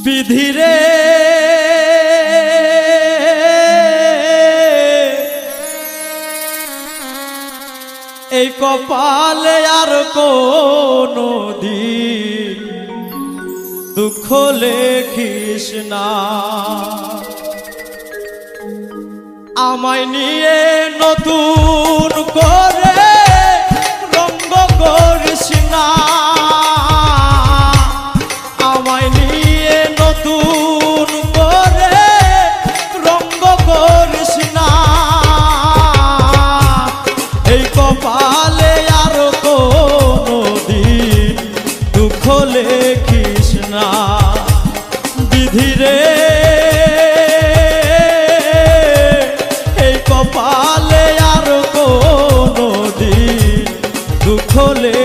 বিধিরে এই কপালে আর কোনো দিন দুঃখ লেখিস না, আমায় নিয়ে নতুন করে রঙ্গ করিস না, আমায় নিয়ে নতুন করে রঙ্গ করিস না। এই কপালে আর কোনো দিন দুঃখ লেখিস না, বিধিরে এই কপালে আর কোনো দিন দুঃখ লেখিস